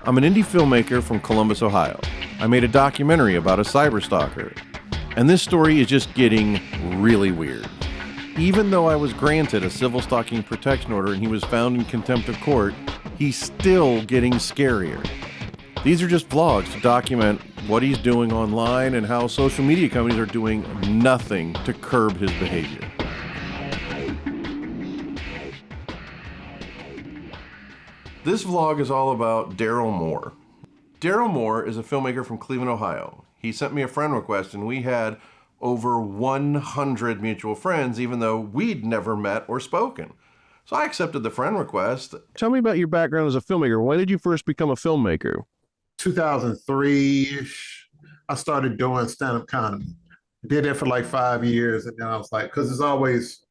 I'm an indie filmmaker from Columbus, Ohio. I made a documentary about a cyberstalker. And this story is just getting really weird. Even though I was granted a Civil Stalking Protection Order and he was found in contempt of court, he's still getting scarier. These are just vlogs to document what he's doing online and how social media companies are doing nothing to curb his behavior. This vlog is all about Daryl Moore. Daryl Moore is a filmmaker from Cleveland, Ohio. He sent me a friend request and we had over 100 mutual friends, even though we'd never met or spoken. So I accepted the friend request. Tell me about your background as a filmmaker. When did you first become a filmmaker? 2003-ish, I started doing stand-up comedy. Did that for like 5 years, and then I was like, because it's always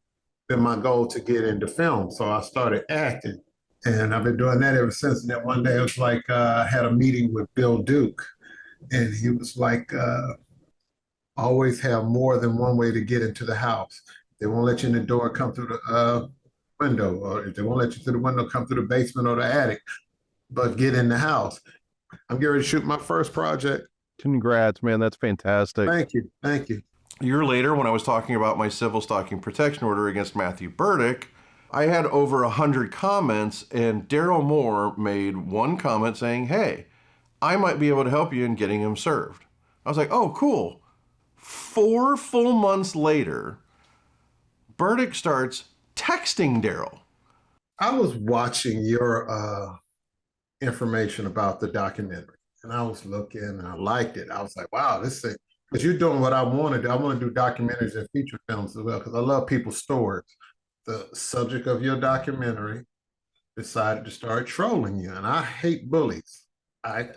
been my goal to get into film, so I started acting. And I've been doing that ever since. And then one day it was like, I had a meeting with Bill Duke, and he was like, always have more than one way to get into the house. They won't let you in the door, come through the window, or if they won't let you through the window, come through the basement or the attic, but get in the house. I'm getting ready to shoot my first project. Congrats, man. That's fantastic. Thank you. Thank you. A year later, when I was talking about my Civil Stalking Protection Order against Matthew Berdyck, I had over 100 comments, and Daryl Moore made one comment saying, hey, I might be able to help you in getting him served. I was like, oh, cool. 4 full months later, Berdyck starts texting Daryl. I was watching your information about the documentary, and I was looking, and I liked it. I was like, wow, this thing, because you're doing what I want to do. I want to do documentaries and feature films as well, because I love people's stories. The subject of your documentary decided to start trolling you, and I hate bullies. I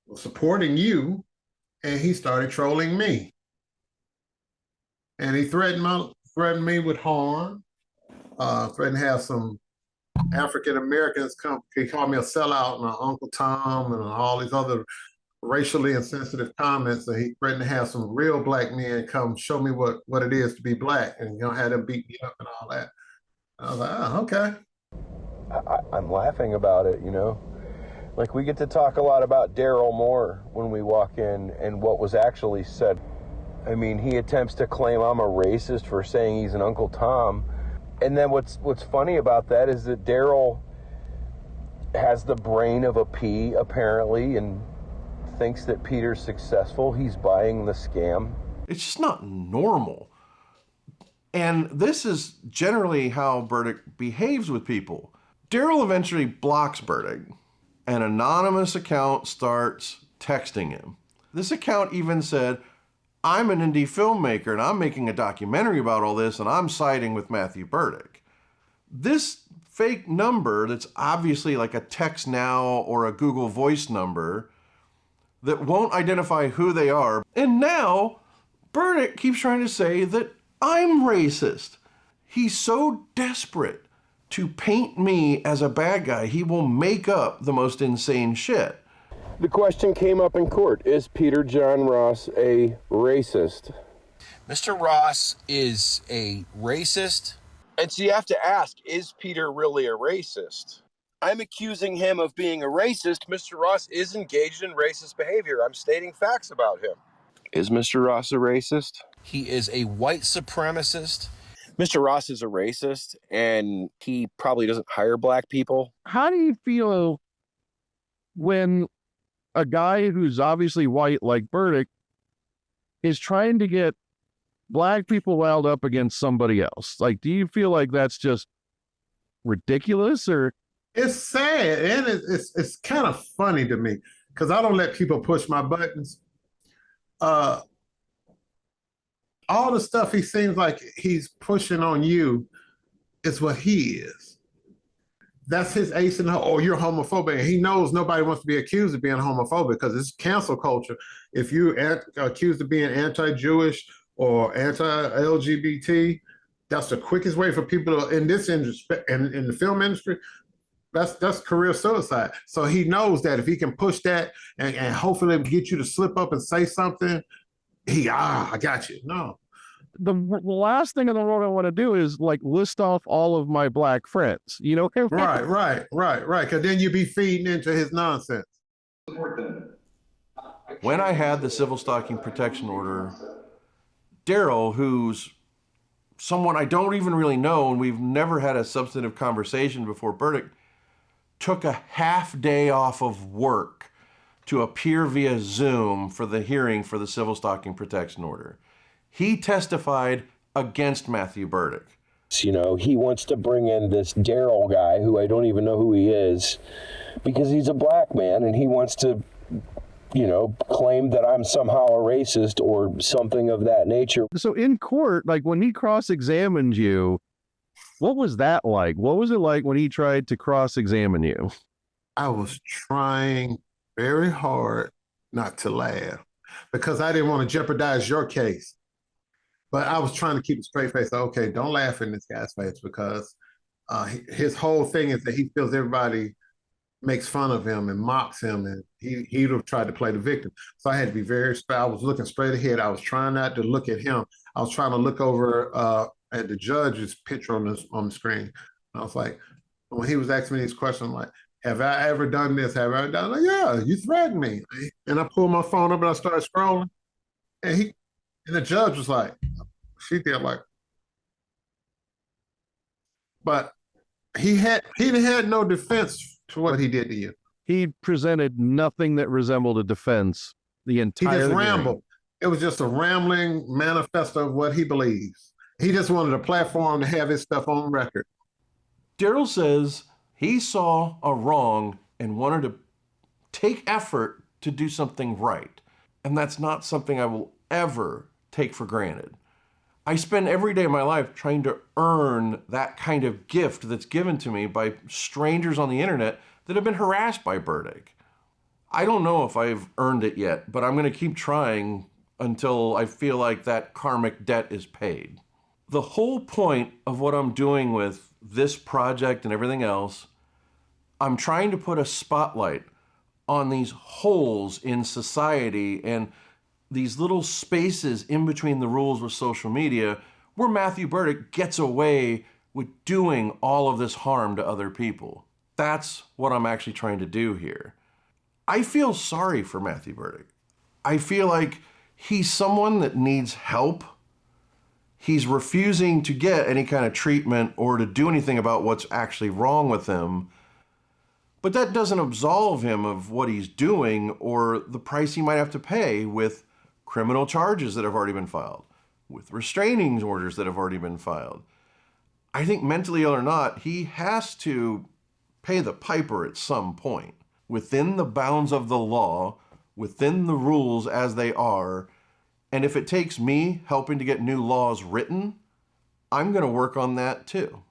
was supporting you, and he started trolling me. And he threatened me with harm, threatened to have some African Americans come. He called me a sellout and an Uncle Tom and all these other racially insensitive comments. And he threatened to have some real black men come show me what it is to be black, and had them beat me up and all that. I was like, oh, okay. I'm laughing about it, Like, we get to talk a lot about Daryl Moore when we walk in and what was actually said. I mean, he attempts to claim I'm a racist for saying he's an Uncle Tom. And then what's funny about that is that Daryl has the brain of a pea, apparently, and thinks that Peter's successful. He's buying the scam. It's just not normal. And this is generally how Berdyck behaves with people. Daryl eventually blocks Berdyck. An anonymous account starts texting him. This account even said, I'm an indie filmmaker and I'm making a documentary about all this and I'm siding with Matthew Berdyck. This fake number that's obviously like a text now or a Google Voice number that won't identify who they are. And now Berdyck keeps trying to say that I'm racist. He's so desperate to paint me as a bad guy, he will make up the most insane shit. The question came up in court. Is Peter John Ross a racist? Mr. Ross is a racist. And so you have to ask, is Peter really a racist? I'm accusing him of being a racist. Mr. Ross is engaged in racist behavior. I'm stating facts about him. Is Mr. Ross a racist? He is a white supremacist. Mr. Ross is a racist, and he probably doesn't hire black people. How do you feel when a guy who's obviously white like Berdyck is trying to get black people riled up against somebody else? Like, do you feel like that's just ridiculous, or? It's sad, and it's kind of funny to me, because I don't let people push my buttons. All the stuff he seems like he's pushing on you is what he is. That's his ace in the hole. Oh, you're homophobic. And he knows nobody wants to be accused of being homophobic, because it's cancel culture. If you're accused of being anti-Jewish or anti-LGBT, that's the quickest way for people to, in this industry, in the film industry, that's career suicide. So he knows that if he can push that and hopefully get you to slip up and say something, I got you. No, the last thing in the world I want to do is like list off all of my black friends. You know? Right. Because then you be feeding into his nonsense. When I had the Civil Stalking Protection Order, Daryl, who's someone I don't even really know, and we've never had a substantive conversation before Berdyck, took a half day off of work to appear via Zoom for the hearing for the Civil Stalking Protection Order. He testified against Matthew Berdyck. You know, he wants to bring in this Daryl guy who I don't even know who he is because he's a black man and he wants to, you know, claim that I'm somehow a racist or something of that nature. So in court, like when he cross-examined you, what was that like? What was it like when he tried to cross-examine you? I was trying very hard not to laugh because I didn't want to jeopardize your case. But I was trying to keep a straight face. Okay, don't laugh in this guy's face because his whole thing is that he feels everybody makes fun of him and mocks him, and he would have tried to play the victim. So I had to be very straight. I was looking straight ahead. I was trying not to look at him. I was trying to look over at the judge's picture on the screen. I was like, when he was asking me these questions, I'm like, have I ever done this? Have I ever done? Like, yeah, you threatened me. And I pulled my phone up and I started scrolling, and the judge was like, she did like, but he had no defense to what he did to you. He presented nothing that resembled a defense the entire He just hearing. rambled. It was just a rambling manifesto of what he believes. He just wanted a platform to have his stuff on record. Daryl says he saw a wrong and wanted to take effort to do something right. And that's not something I will ever take for granted. I spend every day of my life trying to earn that kind of gift that's given to me by strangers on the internet that have been harassed by Berdyck. I don't know if I've earned it yet, but I'm going to keep trying until I feel like that karmic debt is paid. The whole point of what I'm doing with this project and everything else, I'm trying to put a spotlight on these holes in society and these little spaces in between the rules with social media where Matthew Berdyck gets away with doing all of this harm to other people. That's what I'm actually trying to do here. I feel sorry for Matthew Berdyck. I feel like he's someone that needs help. He's refusing to get any kind of treatment or to do anything about what's actually wrong with him. But that doesn't absolve him of what he's doing or the price he might have to pay with criminal charges that have already been filed, with restraining orders that have already been filed. I think mentally ill or not, he has to pay the piper at some point within the bounds of the law, within the rules as they are. And if it takes me helping to get new laws written, I'm going to work on that too.